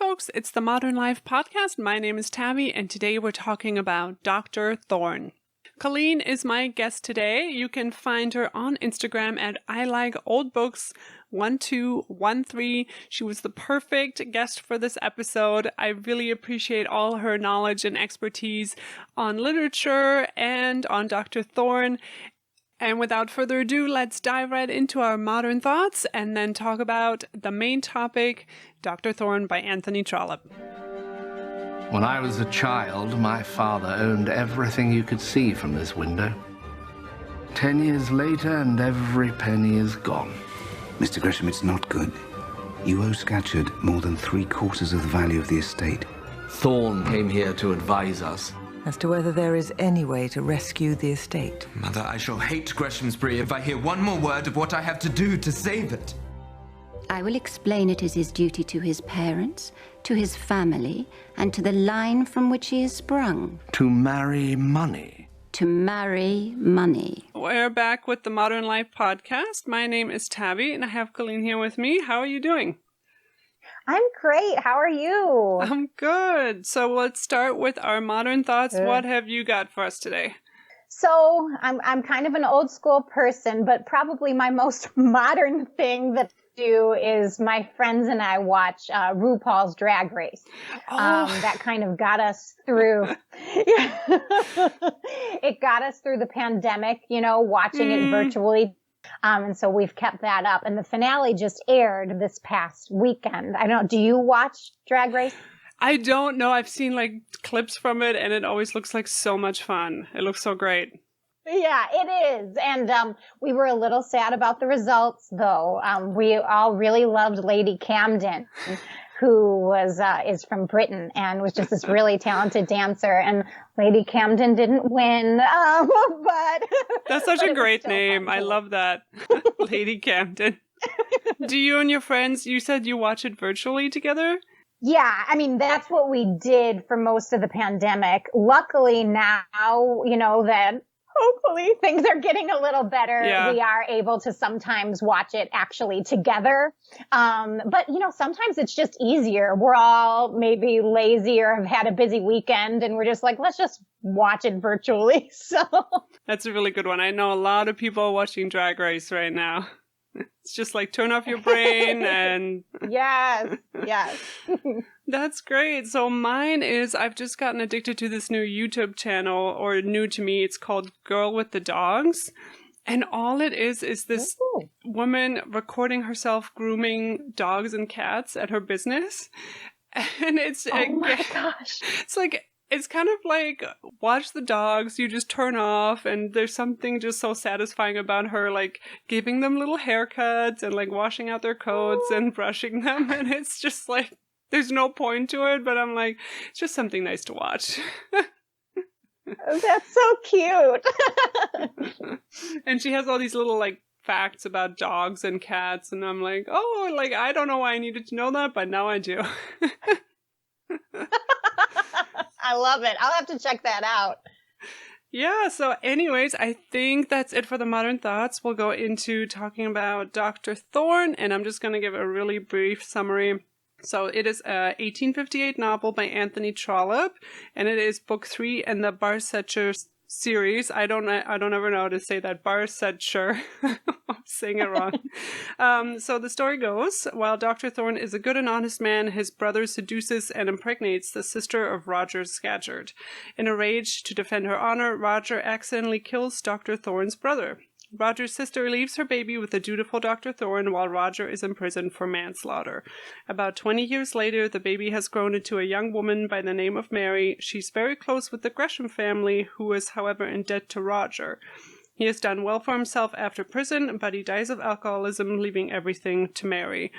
folks. It's the Modern Life Podcast. My name is Tabby, and today we're talking about Dr. Thorne. Colleen is my guest today. You can find her on Instagram at ILikeOldBooks1213. She was the perfect guest for this episode. I really appreciate all her knowledge and expertise on literature and on Dr. Thorne. And without further ado, let's dive right into our modern thoughts and then talk about the main topic, Dr. Thorne by Anthony Trollope. When I was a child, my father owned everything you could see from this window. 10 years later, and every penny is gone. Mr. Gresham, it's not good. You owe Scatcherd more than 3/4 of the value of the estate. Thorne came here to advise us. As to whether there is any way to rescue the estate. Mother, I shall hate Greshamsbury if I hear one more word of what I have to do to save it. I will explain it as his duty to his parents, to his family, and to the line from which he is sprung. To marry money. To marry money. We're back with the Modern Life Podcast. My name is Tabby, and I have Colleen here with me. How are you doing? I'm great. How are you? I'm good. So let's start with our modern thoughts. Good. What have you got for us today? So I'm kind of an old school person, but probably my most modern thing that I do is my friends and I watch RuPaul's Drag Race. That kind of got us through. It got us through the pandemic, watching it virtually. And so we've kept that up. And the finale just aired this past weekend. I don't know. Do you watch Drag Race? I don't know. I've seen clips from it, and it always looks like so much fun. It looks so great. Yeah, it is. And we were a little sad about the results, though. We all really loved Lady Camden, who is from Britain and was just this really talented dancer. And Lady Camden didn't win, but that's such a great name. I love that. Lady Camden. Do you and your friends, you said you watch it virtually together? Yeah, I mean, that's what we did for most of the pandemic. Luckily now, that hopefully things are getting a little better. Yeah. We are able to sometimes watch it actually together. But, sometimes it's just easier. We're all maybe lazy or have had a busy weekend and we're just like, let's just watch it virtually. So that's a really good one. I know a lot of people watching Drag Race right now. It's just turn off your brain and... Yes. That's great. So mine is, I've just gotten addicted to this new YouTube channel, or new to me. It's called Girl with the Dogs. And all it is this woman recording herself grooming dogs and cats at her business. And it's... Oh my gosh. It's kind of like, watch the dogs, you just turn off, and there's something just so satisfying about her, giving them little haircuts and, washing out their coats and brushing them, and it's just, there's no point to it, but I'm it's just something nice to watch. That's so cute. And she has all these little, facts about dogs and cats, and I'm I don't know why I needed to know that, but now I do. I love it. I'll have to check that out. Yeah, so anyways, I think that's it for the modern thoughts. We'll go into talking about Dr. Thorne, and I'm just going to give a really brief summary. So it is a 1858 novel by Anthony Trollope, and it is book 3 in the Barsetshire series. I don't ever know how to say that. Barsetshire. I'm saying it wrong. So the story goes, while Dr. Thorne is a good and honest man, his brother seduces and impregnates the sister of Roger Scatcherd. In a rage to defend her honor, Roger accidentally kills Dr. Thorne's brother. Roger's sister leaves her baby with the dutiful Dr. Thorne while Roger is imprisoned for manslaughter. About 20 years later, the baby has grown into a young woman by the name of Mary. She's very close with the Gresham family, who is, however, in debt to Roger. He has done well for himself after prison, but he dies of alcoholism, leaving everything to Mary.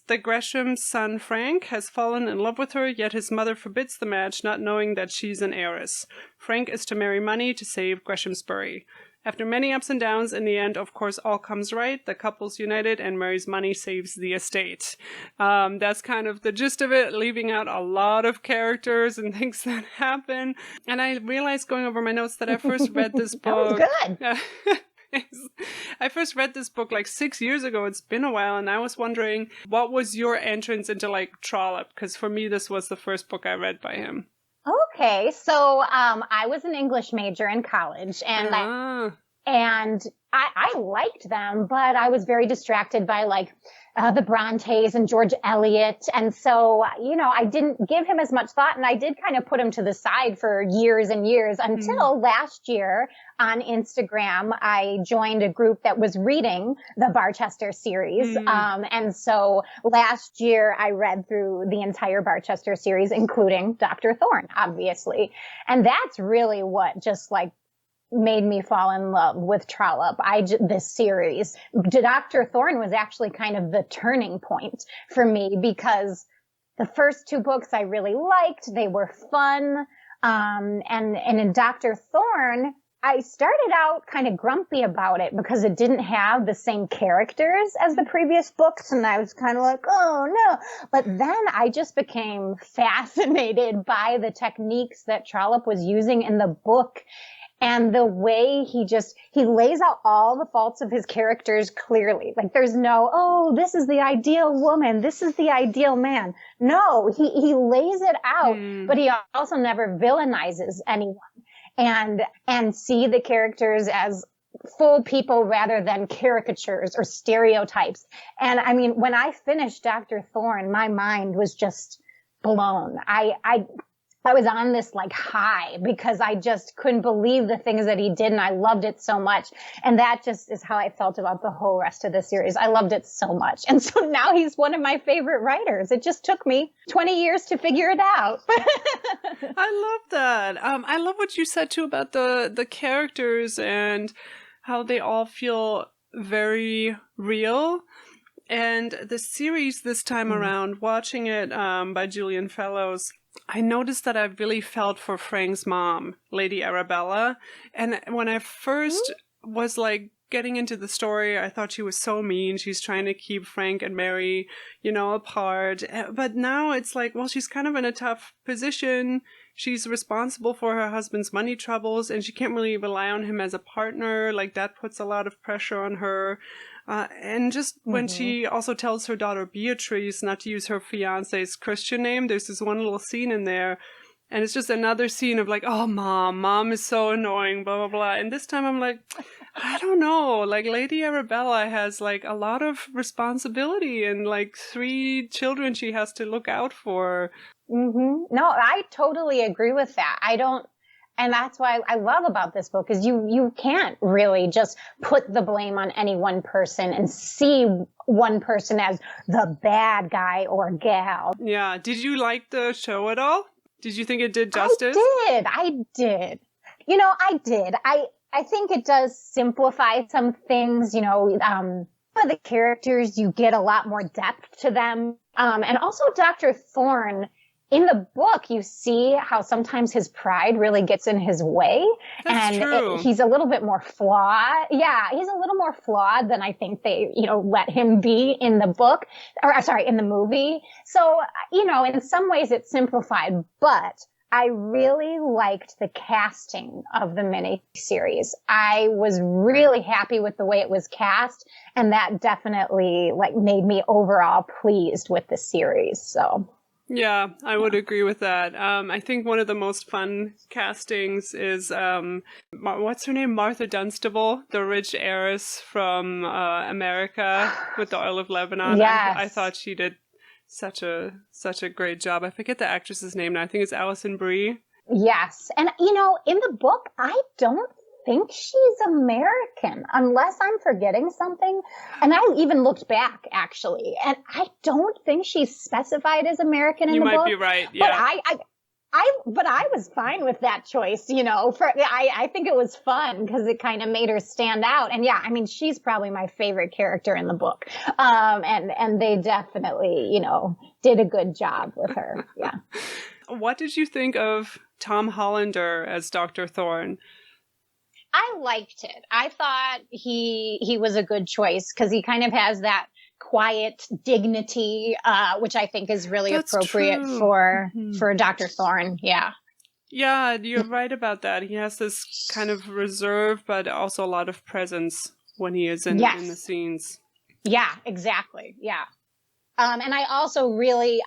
The Gresham's son, Frank, has fallen in love with her, yet his mother forbids the match, not knowing that she's an heiress. Frank is to marry money to save Greshamsbury. After many ups and downs, in the end, of course, all comes right. The couple's united, and Mary's money saves the estate. That's kind of the gist of it, leaving out a lot of characters and things that happen. And I realized going over my notes that I first read this book. That was good. I first read this book like 6 years ago. It's been a while, and I was wondering, what was your entrance into like Trollope? Because for me, this was the first book I read by him. Okay, so I was an English major in college, and I liked them, but I was very distracted by like the Brontes and George Eliot. And so, I didn't give him as much thought, and I did kind of put him to the side for years and years until last year on Instagram, I joined a group that was reading the Barchester series. And so last year I read through the entire Barchester series, including Dr. Thorne, obviously. And that's really what just like made me fall in love with Trollope. This series, Dr. Thorne was actually kind of the turning point for me, because the first two books I really liked. They were fun. And in Dr. Thorne, I started out kind of grumpy about it because it didn't have the same characters as the previous books. And I was kind of like, oh no. But then I just became fascinated by the techniques that Trollope was using in the book. And the way he lays out all the faults of his characters clearly. Like there's no, oh, this is the ideal woman, this is the ideal man. No, he lays it out, but he also never villainizes anyone. And see the characters as full people rather than caricatures or stereotypes. And I mean, when I finished Dr. Thorne, my mind was just blown. I was on this like high because I just couldn't believe the things that he did, and I loved it so much. And that just is how I felt about the whole rest of the series. I loved it so much. And so now he's one of my favorite writers. It just took me 20 years to figure it out. I love that. I love what you said too about the characters and how they all feel very real. And the series this time around, watching it by Julian Fellows, I noticed that I really felt for Frank's mom, Lady Arabella. And when I first was like getting into the story, I thought she was so mean. She's trying to keep Frank and Mary, apart. But now it's like, well, she's kind of in a tough position. She's responsible for her husband's money troubles, and she can't really rely on him as a partner. Like that puts a lot of pressure on her. And just when she also tells her daughter Beatrice not to use her fiance's Christian name, there's this one little scene in there, and it's just another scene of like, oh, mom is so annoying, blah, blah, blah. And this time I'm like, I don't know, like Lady Arabella has like a lot of responsibility and like 3 children she has to look out for. No, I totally agree with that. And that's why I love about this book is you can't really just put the blame on any one person and see one person as the bad guy or gal. Yeah. Did you like the show at all? Did you think it did justice? I did. I did. I think it does simplify some things, for the characters, you get a lot more depth to them. And also Dr. Thorne, in the book, you see how sometimes his pride really gets in his way. That's true. He's a little bit more flawed. Yeah, he's a little more flawed than I think they, let him be in the book, in the movie. So, in some ways it's simplified, but I really liked the casting of the miniseries. I was really happy with the way it was cast, and that definitely made me overall pleased with the series. So. Yeah, I would agree with that. I think one of the most fun castings is, what's her name? Martha Dunstable, the rich heiress from America with the Oil of Lebanon. Yes. I thought she did such a great job. I forget the actress's name now. I think it's Allison Brie. Yes. And, in the book, I don't think she's American, unless I'm forgetting something. And I even looked back, actually, and I don't think she's specified as American in the book. You might be right, yeah. But I was fine with that choice, I think it was fun because it kind of made her stand out. And yeah, I mean, she's probably my favorite character in the book. And they definitely, did a good job with her. Yeah. What did you think of Tom Hollander as Dr. Thorne? I liked it. I thought he was a good choice because he kind of has that quiet dignity, which I think is really That's appropriate true. for Dr. Thorne. Yeah. Yeah, you're right about that. He has this kind of reserve, but also a lot of presence when he is in the scenes. Yeah, exactly. Yeah. And I also really,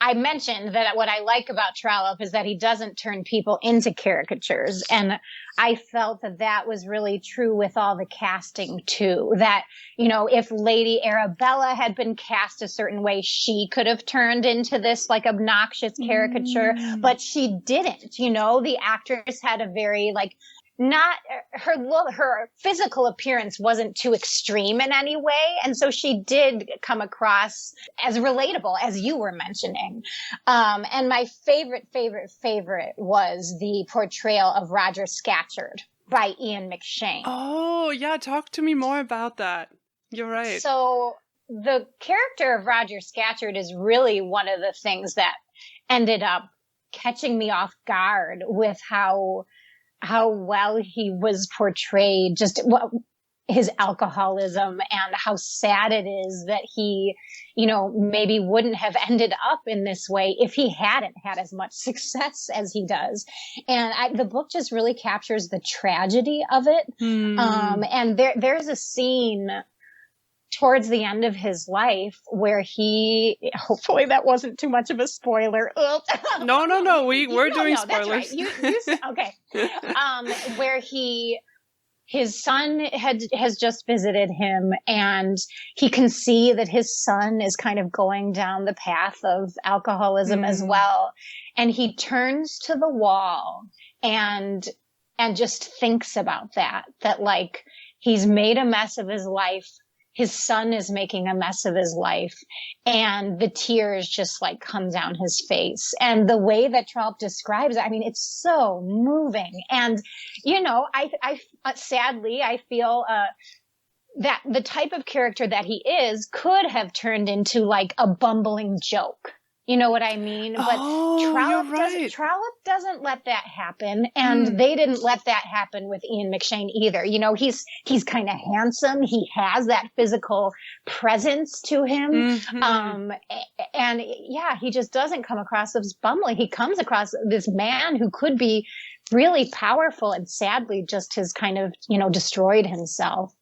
I mentioned that what I like about Trollope is that he doesn't turn people into caricatures. And I felt that that was really true with all the casting too. That, you know, if Lady Arabella had been cast a certain way, she could have turned into this like obnoxious caricature, but she didn't. You know, the actress had a very like, not her look, her physical appearance wasn't too extreme in any way. And so she did come across as relatable, as you were mentioning. And my favorite was the portrayal of Roger Scatcherd by Ian McShane. Oh, yeah. Talk to me more about that. You're right. So the character of Roger Scatcherd is really one of the things that ended up catching me off guard with how well he was portrayed, just his alcoholism and how sad it is that he, you know, maybe wouldn't have ended up in this way if he hadn't had as much success as he does. And the book just really captures the tragedy of it. And there's a scene towards the end of his life where he, hopefully that wasn't too much of a spoiler. No, we're doing spoilers. That's right. Okay. Where his son has just visited him, and he can see that his son is kind of going down the path of alcoholism as well. And he turns to the wall and just thinks about that like he's made a mess of his life. His son is making a mess of his life, and the tears just like come down his face. And the way that Trollope describes it, I mean, it's so moving. And, you know, I sadly, I feel, that the type of character that he is could have turned into like a bumbling joke. You know what I mean? But Trollope doesn't let that happen. And they didn't let that happen with Ian McShane either. You know, he's kind of handsome. He has that physical presence to him. And yeah, he just doesn't come across as bumbling. He comes across this man who could be really powerful, and sadly just has kind of, you know, destroyed himself.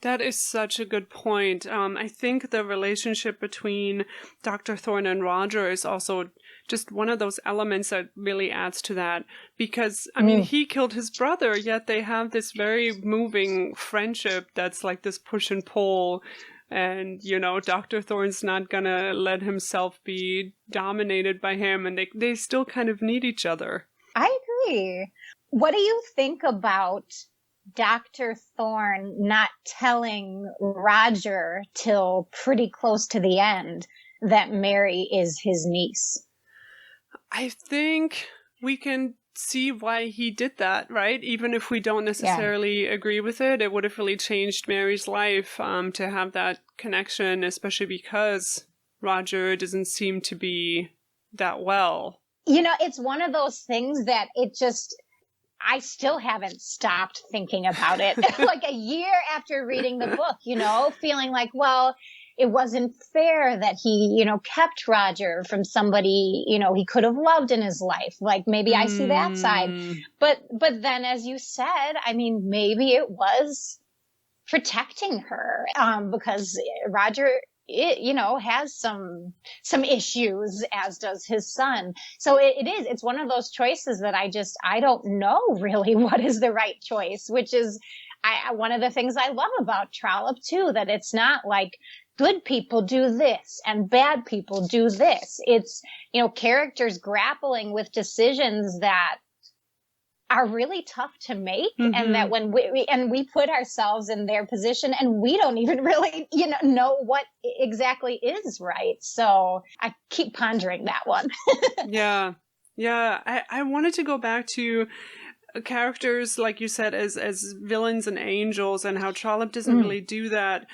That is such a good point. I think the relationship between Dr. Thorne and Roger is also just one of those elements that really adds to that. Because, I mean, he killed his brother, yet they have this very moving friendship that's like this push and pull. And, you know, Dr. Thorne's not gonna let himself be dominated by him, and they still kind of need each other. I agree. What do you think about Dr. Thorne not telling Roger till pretty close to the end that Mary is his niece? I think we can see why he did that, right? Even if we don't necessarily agree with it, it would have really changed Mary's life to have that connection, especially because Roger doesn't seem to be that well. You know, it's one of those things that I still haven't stopped thinking about it. Like a year after reading the book, you know, feeling like, well, it wasn't fair that he, you know, kept Roger from somebody, you know, he could have loved in his life. Like maybe I see that side. But then, as you said, I mean, maybe it was protecting her, because Roger, you know, has some issues, as does his son. So it's one of those choices that I don't know really what is the right choice, which is one of the things I love about Trollope too, that it's not like good people do this and bad people do this. It's, you know, characters grappling with decisions that are really tough to make, and that when we put ourselves in their position, and we don't even really, you know what exactly is right. So I keep pondering that one. Yeah. I wanted to go back to characters, like you said, as villains and angels, and how Trollope doesn't really do that.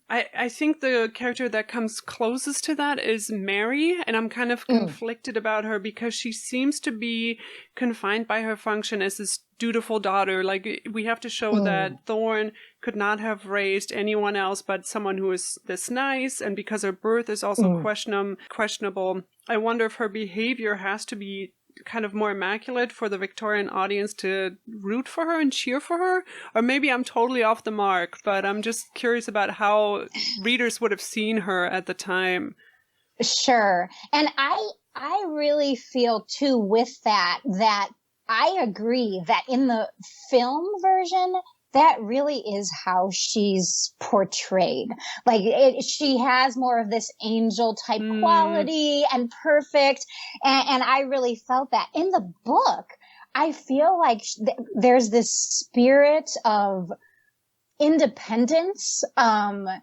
I think the character that comes closest to that is Mary, and I'm kind of conflicted about her because she seems to be confined by her function as this dutiful daughter. Like, we have to show that Thorne could not have raised anyone else but someone who is this nice, and because her birth is also questionable, I wonder if her behavior has to be kind of more immaculate for the Victorian audience to root for her and cheer for her? Or maybe I'm totally off the mark, but I'm just curious about how readers would have seen her at the time. Sure. And I really feel too with that I agree that in the film version, that really is how she's portrayed. Like she has more of this angel type quality and perfect. And I really felt that in the book. I feel like there's this spirit of independence, and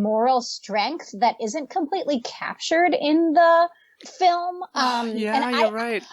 moral strength that isn't completely captured in the film. You're right.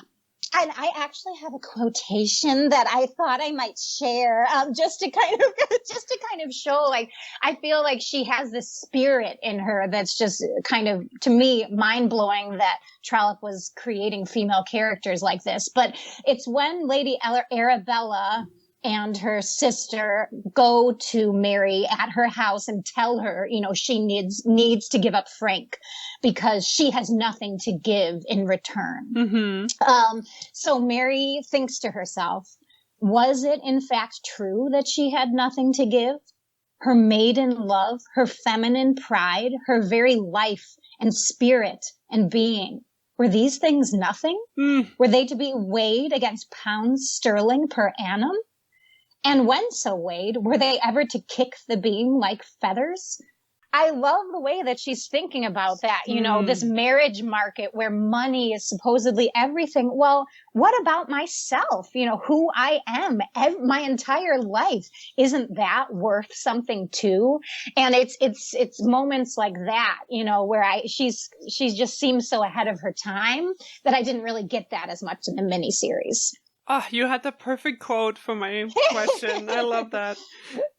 And I actually have a quotation that I thought I might share, just to kind of show, like, I feel like she has this spirit in her that's just kind of, to me, mind blowing that Trollope was creating female characters like this. But it's when Lady Arabella and her sister go to Mary at her house and tell her, she needs to give up Frank because she has nothing to give in return. Mm-hmm. So Mary thinks to herself, was it in fact true that she had nothing to give? Her maiden love, her feminine pride, her very life and spirit and being. Were these things nothing? Were they to be weighed against pounds sterling per annum? And when so weighed, were they ever to kick the beam like feathers? I love the way that she's thinking about that, this marriage market where money is supposedly everything. Well, what about myself? Who I am, my entire life. Isn't that worth something too? And it's moments like that, where she just seems so ahead of her time that I didn't really get that as much in the miniseries. Oh, you had the perfect quote for my question. I love that.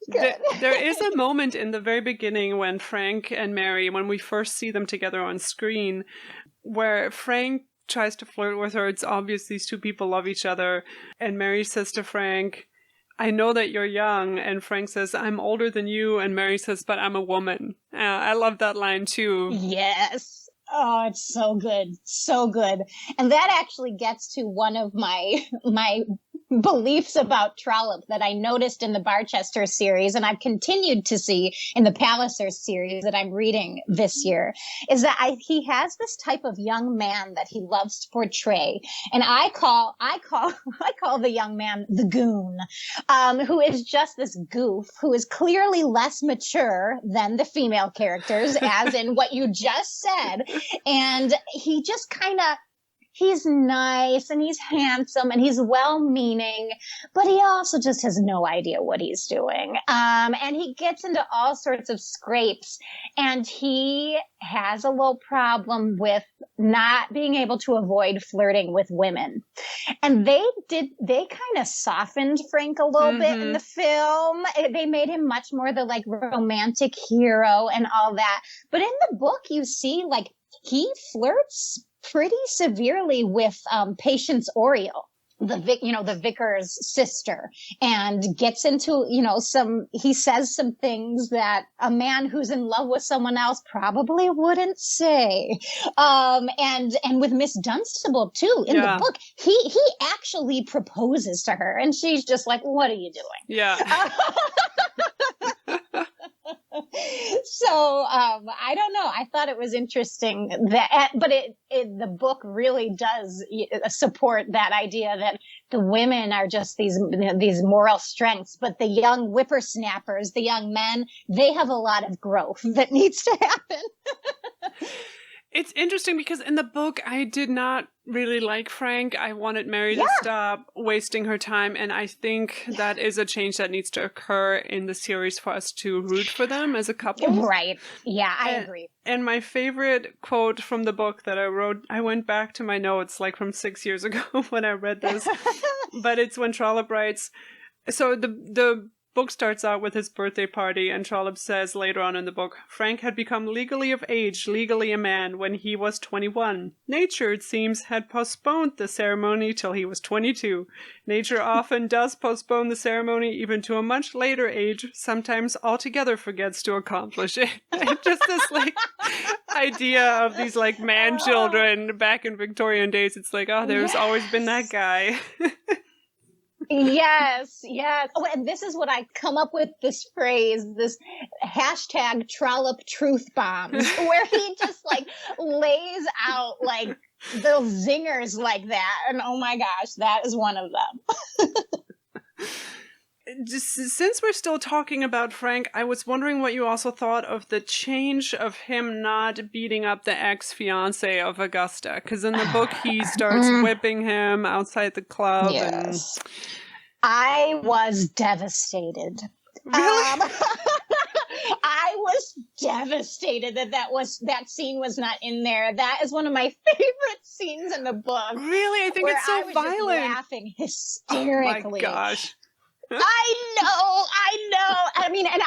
There is a moment in the very beginning when Frank and Mary, when we first see them together on screen, where Frank tries to flirt with her. It's obvious these two people love each other. And Mary says to Frank, I know that you're young. And Frank says, I'm older than you. And Mary says, but I'm a woman. I love that line too. Yes. Oh, it's so good. So good. And that actually gets to one of my beliefs about Trollope that I noticed in the Barchester series, and I've continued to see in the Palliser series that I'm reading this year, is that he has this type of young man that he loves to portray. And I call the young man the goon, who is just this goof, who is clearly less mature than the female characters, as in what you just said. And he just he's nice and he's handsome and he's well-meaning, but he also just has no idea what he's doing. And he gets into all sorts of scrapes, and he has a little problem with not being able to avoid flirting with women. And they kind of softened Frank a little bit in the film. They made him much more the romantic hero and all that. But in the book, you see he flirts pretty severely with Patience Oriel, the vicar's sister, and gets into, he says some things that a man who's in love with someone else probably wouldn't say. And with Miss Dunstable too, in the book, he actually proposes to her, and she's just like, what are you doing? Yeah. So I don't know. I thought it was interesting but the book really does support that idea that the women are just these moral strengths, but the young whippersnappers, the young men, they have a lot of growth that needs to happen. It's interesting because in the book, I did not really like Frank. I wanted Mary to stop wasting her time. And I think that is a change that needs to occur in the series for us to root for them as a couple. Right. Yeah, I agree. And my favorite quote from the book that I wrote, I went back to my notes from 6 years ago when I read this. But it's when Trollope writes, so the book starts out with his birthday party, and Trollope says later on in the book, Frank had become legally of age, legally a man, when he was 21. Nature, it seems, had postponed the ceremony till he was 22. Nature often does postpone the ceremony even to a much later age, sometimes altogether forgets to accomplish it. Just this, like, idea of these, like, man-children back in Victorian days. It's like, oh, there's always been that guy. Yes. Oh, and this is what I come up with, this phrase, this hashtag Trollope truth bombs, where he just like lays out like those zingers like that. And oh my gosh, that is one of them. Just since we're still talking about Frank, I was wondering what you also thought of the change of him not beating up the ex-fiance of Augusta. Because in the book, he starts whipping him outside the club. Yes. I was devastated. Really? I was devastated that scene was not in there. That is one of my favorite scenes in the book. Really? I think it's so violent. Just laughing hysterically. Oh my gosh. I know. I mean, and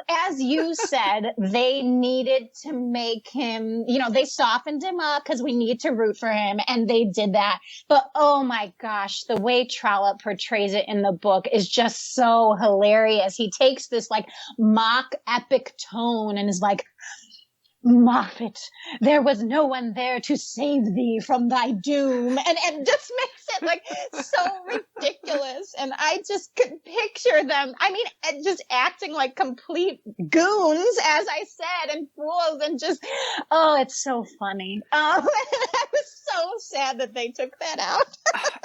as you said, they needed to make him, they softened him up because we need to root for him. And they did that. But oh my gosh, the way Trollope portrays it in the book is just so hilarious. He takes this like mock epic tone and is like, Moffat, there was no one there to save thee from thy doom. And just makes it like so ridiculous. And I just could picture them, just acting like complete goons, as I said, and fools, and just, oh, it's so funny. I was so sad that they took that out.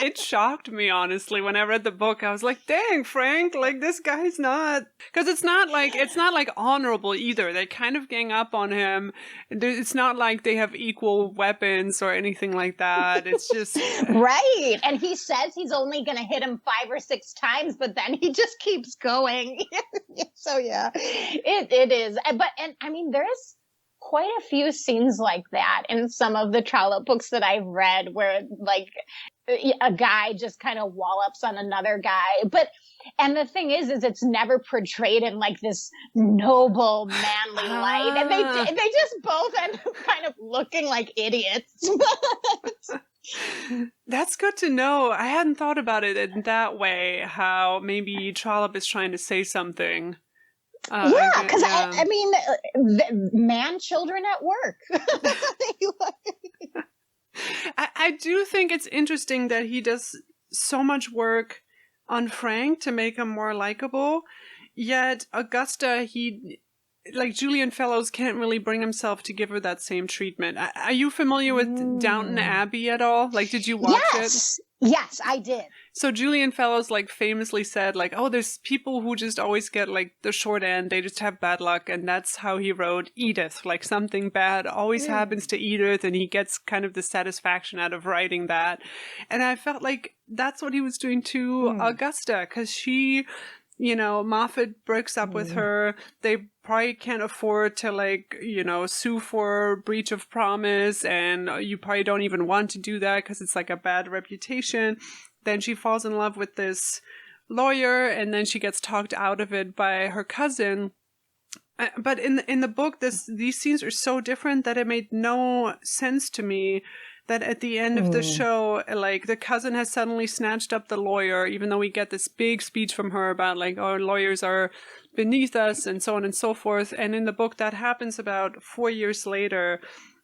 It shocked me, honestly, when I read the book. I was like, dang, Frank, like this guy's not, because it's not like honorable either. They kind of gang up on him. It's not like they have equal weapons or anything like that. It's just right. And he says he's only going to hit him 5 or 6 times, but then he just keeps going. So yeah, it is. But there's quite a few scenes like that in some of the Trollope books that I've read, where like a guy just kind of wallops on another guy. And the thing is it's never portrayed in like this noble, manly light. And they just both end up kind of looking like idiots. That's good to know. I hadn't thought about it in that way, how maybe Trollope is trying to say something. Because man children at work. I do think it's interesting that he does so much work on Frank to make him more likable, yet Augusta, Julian Fellows can't really bring himself to give her that same treatment. Are you familiar with Downton Abbey at all? Like, did you watch it? Yes, I did. So Julian Fellows famously said there's people who just always get the short end. They just have bad luck. And that's how he wrote Edith. Something bad always happens to Edith, and he gets kind of the satisfaction out of writing that. And I felt like that's what he was doing to Augusta, because she, Moffat breaks up with her. They probably can't afford to sue for breach of promise, and you probably don't even want to do that because it's a bad reputation. Then she falls in love with this lawyer, and then she gets talked out of it by her cousin. But in the book, these scenes are so different that it made no sense to me that at the end of the show, the cousin has suddenly snatched up the lawyer, even though we get this big speech from her about our lawyers are beneath us and so on and so forth. And in the book, that happens about 4 years later.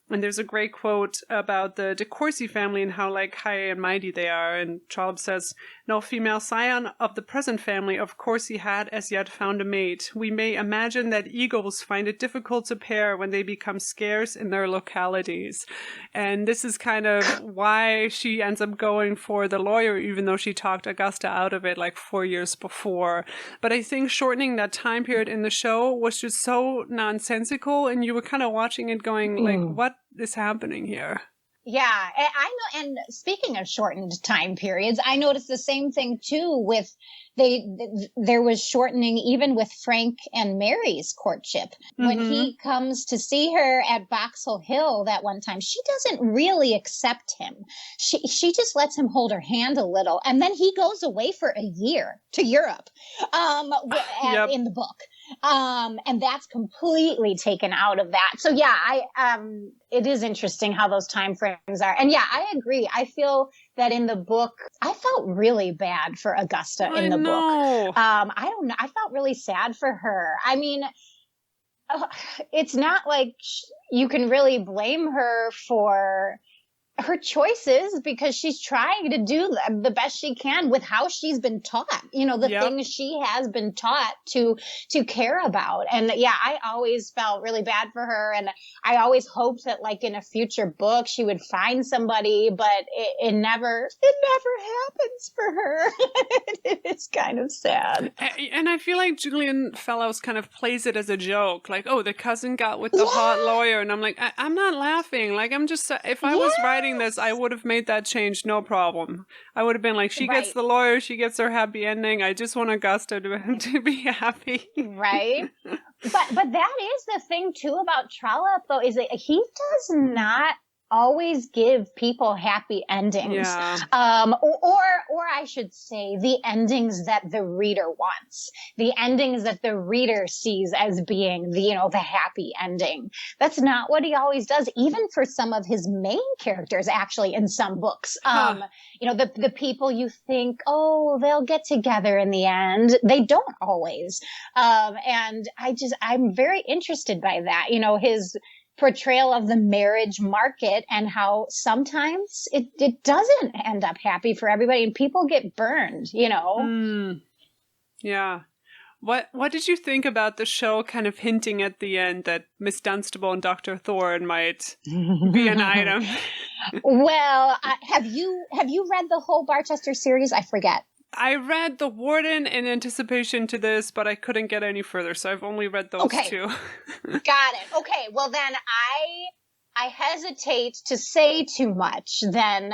And there's a great quote about the De Courcy family and how high and mighty they are. And Trollope says, "No female scion of the present family of Courcy had as yet found a mate. We may imagine that eagles find it difficult to pair when they become scarce in their localities." And this is kind of why she ends up going for the lawyer, even though she talked Augusta out of it 4 years before. But I think shortening that time period in the show was just so nonsensical, and you were kind of watching it going what is happening here? Yeah, I know. And speaking of shortened time periods, I noticed the same thing too with there was shortening even with Frank and Mary's courtship. When he comes to see her at Boxall Hill that one time, she doesn't really accept him. She just lets him hold her hand a little, and then he goes away for a year to Europe in the book. And that's completely taken out of that. So yeah, it is interesting how those time frames are. And yeah, I agree. I feel that in the book, I felt really bad for Augusta in the book. I don't know. I felt really sad for her. I mean, it's not like you can really blame her for her choices, because she's trying to do the best she can with how she's been taught, the things she has been taught to care about. And yeah, I always felt really bad for her. And I always hoped that like in a future book, she would find somebody, but it never happens for her. It's kind of sad. And I feel like Julian Fellowes kind of plays it as a joke. Like, oh, the cousin got with the hot lawyer. And I'm like, I'm not laughing. Like, I'm just, if I was writing this, I would have made that change, no problem. I would have been like, she gets the lawyer, she gets her happy ending. I just want Augusta to be happy. Right. But that is the thing too about Trollope, though, is that he does not always give people happy endings. Or I should say the endings that the reader wants, the endings that the reader sees as being the happy ending. That's not what he always does, even for some of his main characters, actually, in some books. The people you think, oh, they'll get together in the end, they don't always. And I'm very interested by that. His portrayal of the marriage market and how sometimes it doesn't end up happy for everybody and people get burned, Yeah. What did you think about the show kind of hinting at the end that Miss Dunstable and Dr. Thorne might be an item? Well, have you read the whole Barchester series? I forget. I read The Warden in anticipation to this, but I couldn't get any further, so I've only read those two. Got it. Okay, well then I hesitate to say too much then,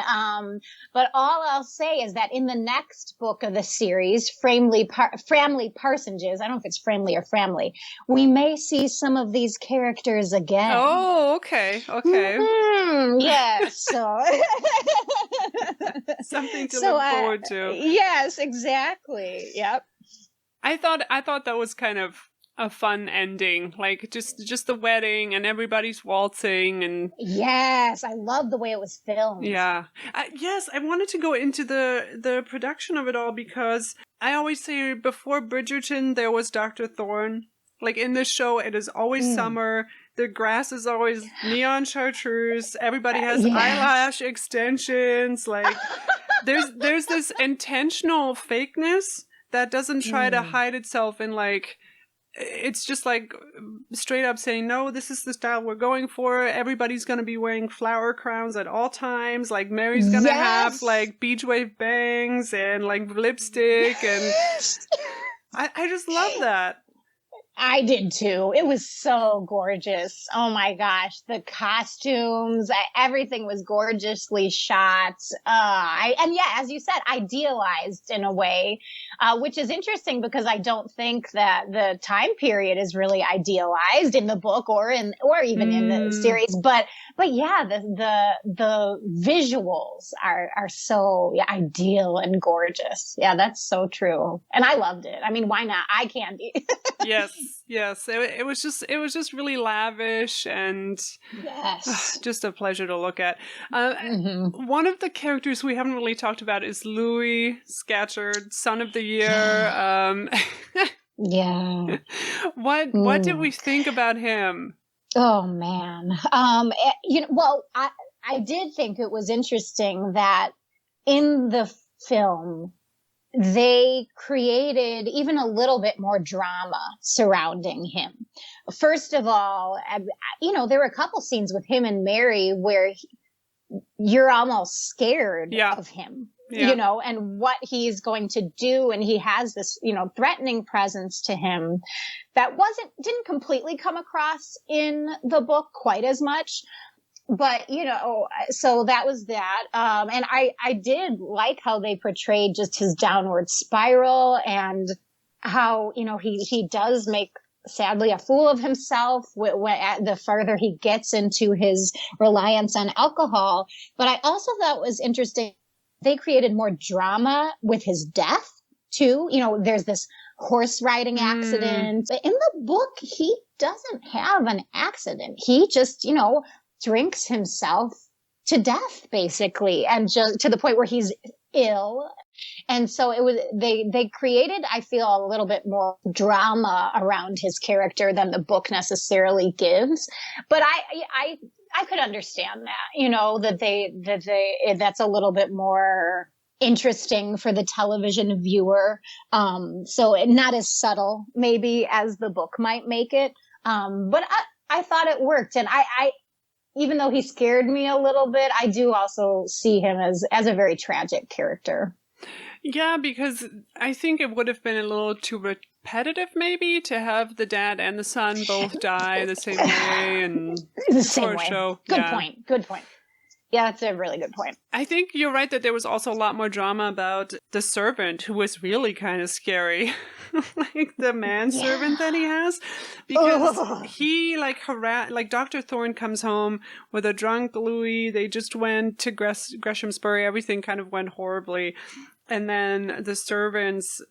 but all I'll say is that in the next book of the series, Framley Parsonages, I don't know if it's Framley or Framley, we may see some of these characters again. Oh, okay. Yes, so something to look forward to. Yes, exactly. Yep. I thought that was kind of a fun ending, like just the wedding and everybody's waltzing, and yes, I love the way it was filmed. Yeah, yes, I wanted to go into the production of it all, because I always say before Bridgerton there was Dr. Thorne. Like in this show, it is always summer. The grass is always neon chartreuse. Everybody has eyelash extensions. Like there's this intentional fakeness that doesn't try to hide itself in like. It's just like straight up saying, no, this is the style we're going for. Everybody's going to be wearing flower crowns at all times. Like Mary's going to have like beach wave bangs and like lipstick. And I just love that. I did too. It was so gorgeous. Oh my gosh. The costumes, everything was gorgeously shot. And yeah, as you said, idealized in a way, which is interesting because I don't think that the time period is really idealized in the book or even in the series. But yeah, the visuals are so ideal and gorgeous. Yeah, that's so true. And I loved it. I mean, why not? Eye candy. Yes. It was just really lavish and just a pleasure to look at. One of the characters we haven't really talked about is Louis Scatcherd, Son of the Year. Yeah. What did we think about him? Oh man. Well, I did think it was interesting that in the film they created even a little bit more drama surrounding him. First of all, there were a couple scenes with him and Mary where you're almost scared of him, and what he's going to do. And he has this, threatening presence to him that didn't completely come across in the book quite as much. But, so that was that. And I did like how they portrayed just his downward spiral and how, he does make, sadly, a fool of himself the further he gets into his reliance on alcohol. But I also thought was interesting, they created more drama with his death, too. There's this horse riding accident. In the book, he doesn't have an accident. He just, drinks himself to death, basically, and just to the point where he's ill. And so they created, I feel, a little bit more drama around his character than the book necessarily gives. But I could understand that, that's a little bit more interesting for the television viewer. So not as subtle maybe as the book might make it. But I thought it worked. And I even though he scared me a little bit, I do also see him as a very tragic character. Yeah, because I think it would have been a little too repetitive, maybe, to have the dad and the son both die the same way and the same way. Show. Good point. Yeah, that's a really good point. I think you're right that there was also a lot more drama about the servant, who was really kind of scary. Like the manservant that he has. Because he, like Dr. Thorne comes home with a drunk Louis. They just went to Greshamsbury. Everything kind of went horribly. And then the servants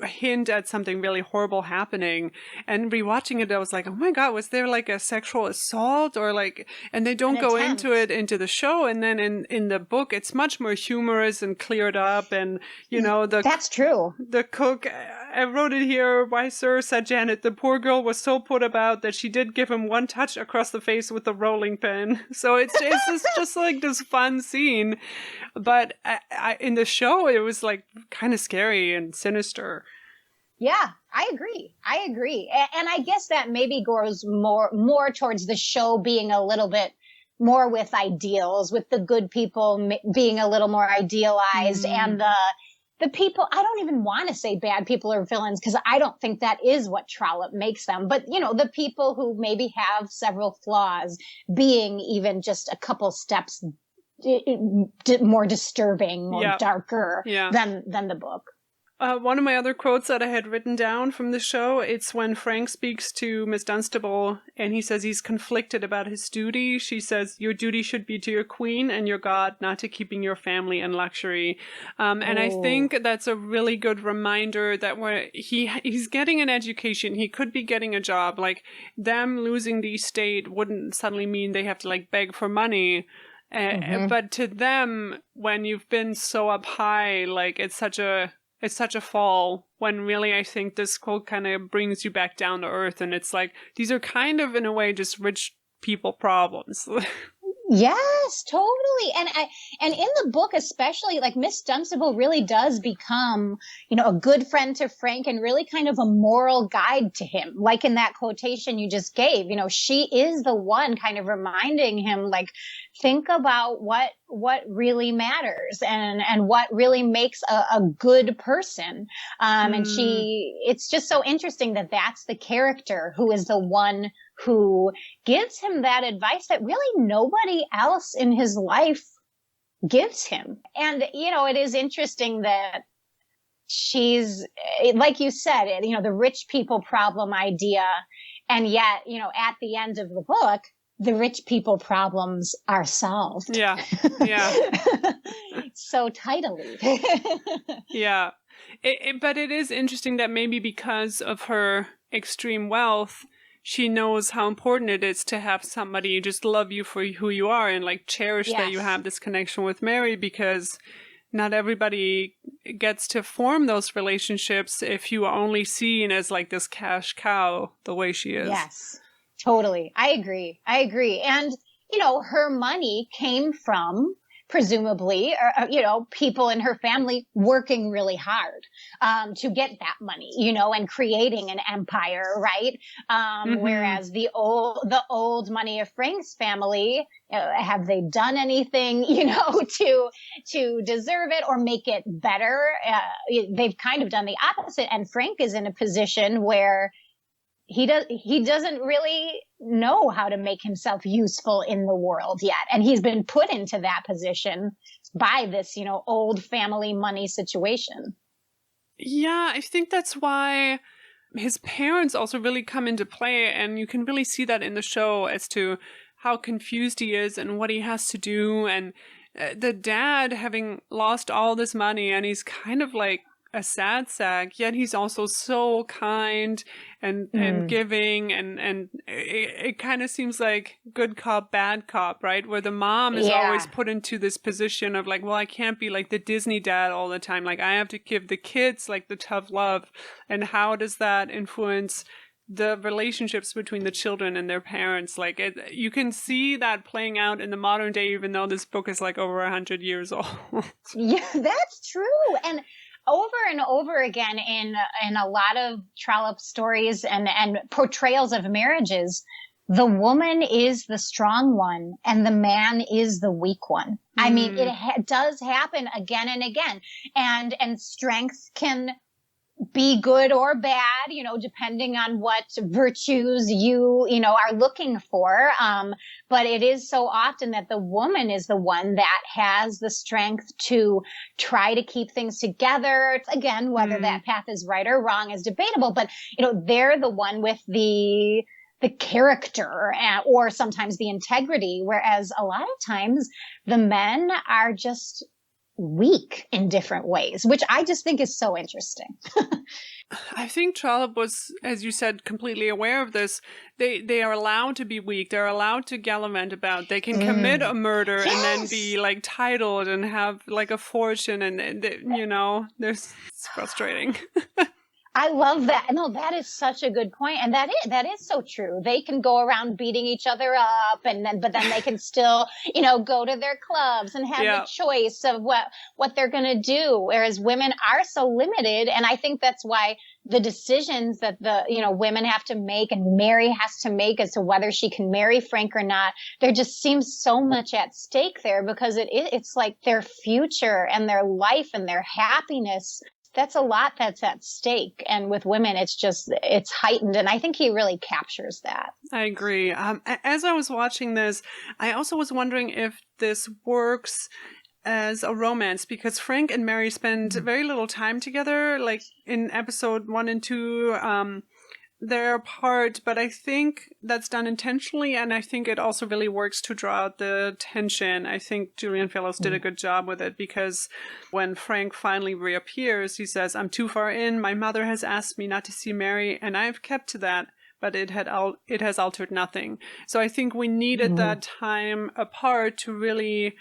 hint at something really horrible happening, and rewatching it I was like, oh my god, was there like a sexual assault or like, and they don't go into it into the show, and then in the book it's much more humorous and cleared up, and that's true. The cook, I wrote it here, why sir, said Janet, the poor girl was so put about that she did give him one touch across the face with the rolling pin. So it's just like this fun scene, but I in the show it was like kind of scary and sinister. Yeah, I agree. And I guess that maybe goes more towards the show being a little bit more with ideals, with the good people being a little more idealized, and the people, I don't even want to say bad people or villains, because I don't think that is what Trollope makes them. But, the people who maybe have several flaws being even just a couple steps more disturbing, more darker than the book. One of my other quotes that I had written down from the show, it's when Frank speaks to Miss Dunstable and he says he's conflicted about his duty. She says, your duty should be to your queen and your god, not to keeping your family in luxury. And I think that's a really good reminder that where he's getting an education, he could be getting a job. Like, them losing the estate wouldn't suddenly mean they have to like beg for money. But to them, when you've been so up high, like it's such a fall, when really I think this quote kind of brings you back down to earth, and it's like, these are kind of in a way just rich people problems. Yes, totally. And in the book especially, like, Miss Dunstable really does become, a good friend to Frank and really kind of a moral guide to him. Like in that quotation you just gave, she is the one kind of reminding him, like, think about what really matters and what really makes a good person. And it's just so interesting that that's the character who is the one who gives him that advice that really nobody else in his life gives him. And, it is interesting that she's, like you said, the rich people problem idea. And yet, at the end of the book, the rich people problems are solved. Yeah. So tidily. Yeah. But it is interesting that maybe because of her extreme wealth, she knows how important it is to have somebody just love you for who you are and like cherish that you have this connection with Mary, because not everybody gets to form those relationships if you are only seen as like this cash cow the way she is. Yes, totally. I agree. And, her money came from, presumably, people in her family working really hard to get that money, and creating an empire, right? Whereas the old money of Frank's family, have they done anything, to deserve it or make it better? They've kind of done the opposite. And Frank is in a position where he doesn't really know how to make himself useful in the world yet. And he's been put into that position by this, old family money situation. Yeah, I think that's why his parents also really come into play. And you can really see that in the show as to how confused he is and what he has to do. And the dad having lost all this money, and he's kind of like a sad sack, yet he's also so kind and giving, and it kind of seems like good cop, bad cop, right? Where the mom is always put into this position of like, well, I can't be like the Disney dad all the time. Like, I have to give the kids like the tough love. And how does that influence the relationships between the children and their parents? Like, you can see that playing out in the modern day, even though this book is like over 100 years old. Yeah, that's true. And over again in a lot of Trollope stories and portrayals of marriages, the woman is the strong one and the man is the weak one. I mean, it does happen again and again, and strength can be good or bad, depending on what virtues you are looking for. But it is so often that the woman is the one that has the strength to try to keep things together. Again, whether that path is right or wrong is debatable, but, they're the one with the character or sometimes the integrity, whereas a lot of times the men are just weak in different ways, which I just think is so interesting. I think Trollope was, as you said, completely aware of this. They are allowed to be weak. They're allowed to gallivant about. They can commit a murder and then be like titled and have like a fortune, and it's frustrating. I love that. No, that is such a good point. And that is so true. They can go around beating each other up, but then they can still, go to their clubs and have the choice of what they're going to do. Whereas women are so limited. And I think that's why the decisions that women have to make and Mary has to make as to whether she can marry Frank or not, there just seems so much at stake there, because it's like their future and their life and their happiness. That's a lot that's at stake. And with women, it's heightened. And I think he really captures that. I agree. As I was watching this, I also was wondering if this works as a romance, because Frank and Mary spend very little time together, like in episode 1 and 2. They're apart, but I think that's done intentionally, and I think it also really works to draw out the tension. I think Julian Fellowes did a good job with it, because when Frank finally reappears, he says, "I'm too far in. My mother has asked me not to see Mary, and I've kept to that, but it has altered nothing." So I think we needed that time apart to really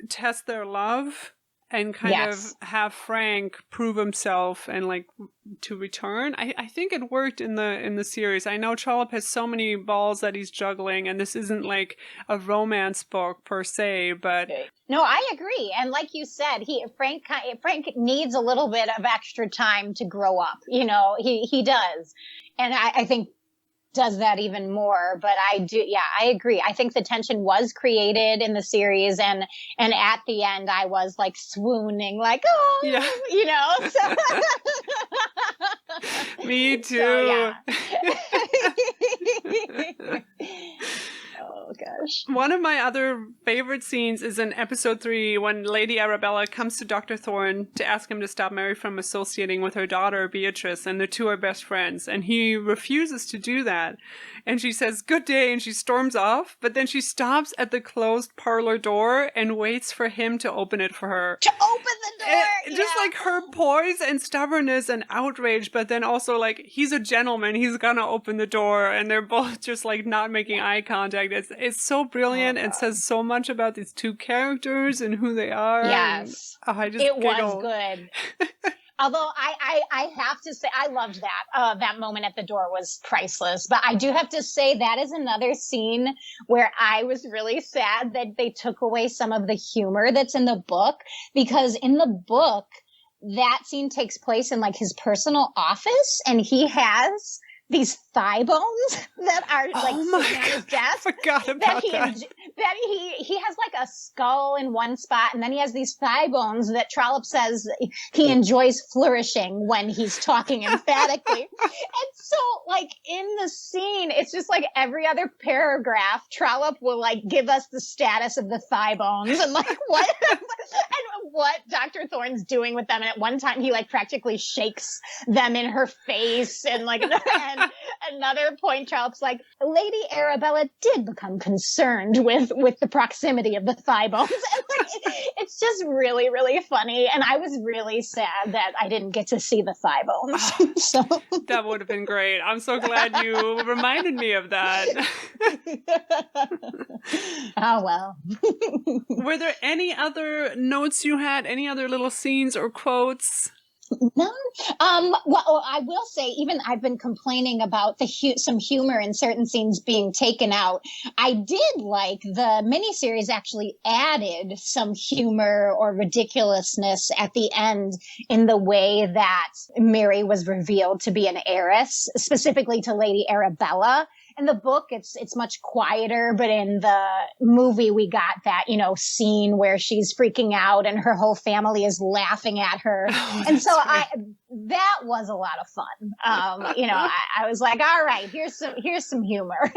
test their love and kind of have Frank prove himself and like to return. I think it worked in the series. I know Trollope has so many balls that he's juggling, and this isn't like a romance book per se, but no, I agree. And like you said, Frank needs a little bit of extra time to grow up. He does, and I think does that even more. But I agree. I think the tension was created in the series, and at the end I was like swooning, like, so. Me too. So, oh gosh. One of my other favorite scenes is in episode 3 when Lady Arabella comes to Dr. Thorne to ask him to stop Mary from associating with her daughter Beatrice, and the two are best friends, and he refuses to do that. And she says, "Good day," and she storms off, but then she stops at the closed parlor door and waits for him to open it for her. To open the door! Just like her poise and stubbornness and outrage, but then also like, he's a gentleman, he's gonna open the door, and they're both just like not making eye contact. It's so brilliant and says so much about these two characters and who they are. Yes. And, I just giggled. was good. Although I have to say, I loved that. That moment at the door was priceless. But I do have to say that is another scene where I was really sad that they took away some of the humor that's in the book. Because in the book, that scene takes place in like his personal office, and he has these thigh bones that are like sitting on his desk. I forgot about that. That he has like a skull in one spot, and then he has these thigh bones that Trollope says he enjoys flourishing when he's talking emphatically. And so, like, in the scene, it's just like every other paragraph, Trollope will like give us the status of the thigh bones and like what Dr. Thorne's doing with them. And at one time, he like practically shakes them in her face, and like, and another point, Trollope's like, Lady Arabella did become concerned with the proximity of the thigh bones. And like, it's just really, really funny. And I was really sad that I didn't get to see the thigh bones. So that would have been great. I'm so glad you reminded me of that. Oh, well. Were there any other notes you had? Any other little scenes or quotes? No. Well, I will say, even I've been complaining about some humor in certain scenes being taken out. I did like the miniseries actually added some humor or ridiculousness at the end in the way that Mary was revealed to be an heiress, specifically to Lady Arabella. In the book, it's much quieter, but in the movie, we got that, scene where she's freaking out and her whole family is laughing at her. And so that was a lot of fun. I was like, all right, here's some humor.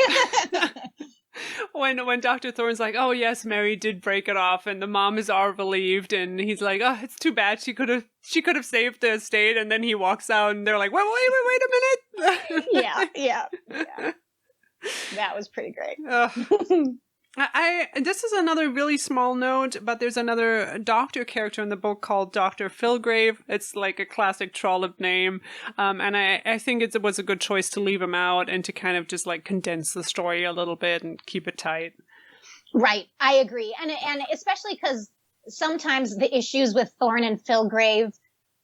When Dr. Thorne's like, oh yes, Mary did break it off, and the mom is all relieved, and he's like, oh, it's too bad, she could have saved the estate, and then he walks out, and they're like, wait a minute. Yeah. That was pretty great. This is another really small note, but there's another doctor character in the book called Dr. Filgrave. It's like a classic Trollope name. And I think it was a good choice to leave him out and to kind of just like condense the story a little bit and keep it tight. Right. I agree. And especially because sometimes the issues with Thorne and Filgrave,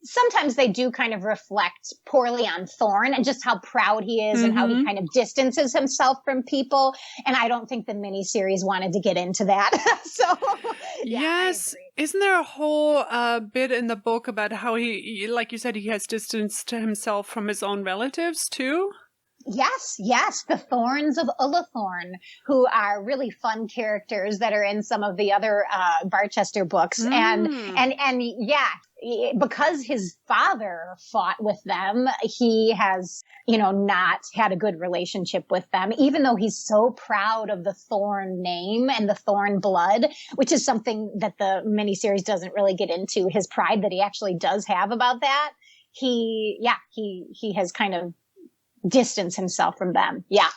sometimes they do kind of reflect poorly on Thorne and just how proud he is and how he kind of distances himself from people. And I don't think the miniseries wanted to get into that. So, yeah, yes. Isn't there a whole bit in the book about how he, like you said, he has distanced himself from his own relatives too? Yes. The Thorns of Ulathorn, who are really fun characters that are in some of the other Barchester books. And yeah, because his father fought with them, he has, not had a good relationship with them, even though he's so proud of the Thorne name and the Thorne blood, which is something that the miniseries doesn't really get into, his pride that he actually does have about that. He has kind of distance himself from them. Yeah.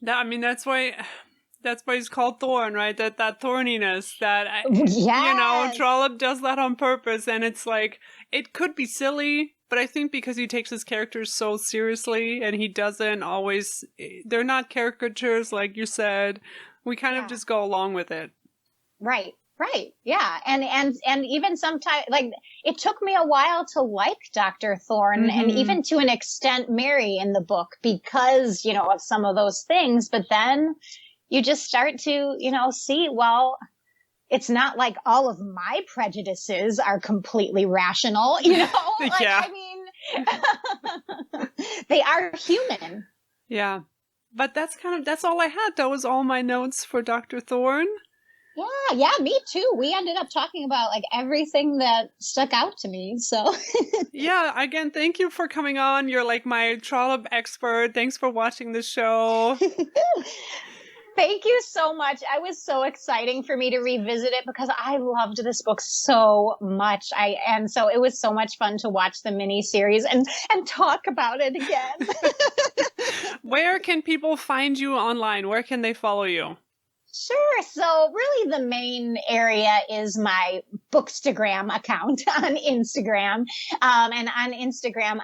I mean, that's why he's called Thorne, right? That thorniness that, Trollope does that on purpose. And it's like, it could be silly, but I think because he takes his characters so seriously and he doesn't always, they're not caricatures, like you said. We kind of just go along with it. Right. Yeah. And even sometimes, like, it took me a while to like Dr. Thorne and even to an extent Mary in the book because, of some of those things. But then you just start to, see, well, it's not like all of my prejudices are completely rational, Yeah. I mean, they are human. Yeah. But that's all I had. That was all my notes for Dr. Thorne. Yeah, me too. We ended up talking about like everything that stuck out to me. So yeah, again, thank you for coming on. You're like my Trollope expert. Thanks for watching the show. Thank you so much. It was so exciting for me to revisit it because I loved this book so much. And so it was so much fun to watch the miniseries and talk about it again. Where can people find you online? Where can they follow you? Sure. So really the main area is my Bookstagram account on Instagram. And on Instagram,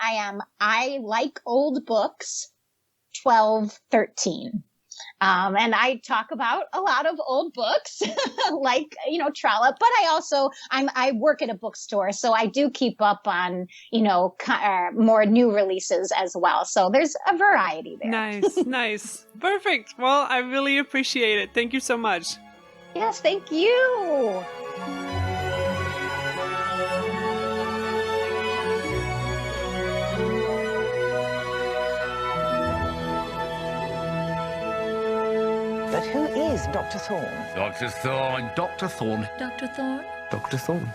I like old books 1213. And I talk about a lot of old books like, Trollope, but I work at a bookstore. So I do keep up on, more new releases as well. So there's a variety there. Nice. Perfect. Well, I really appreciate it. Thank you so much. Yes, thank you. But who is Dr. Thorne? Dr. Thorne. Dr. Thorne. Dr. Thorne? Dr. Thorne.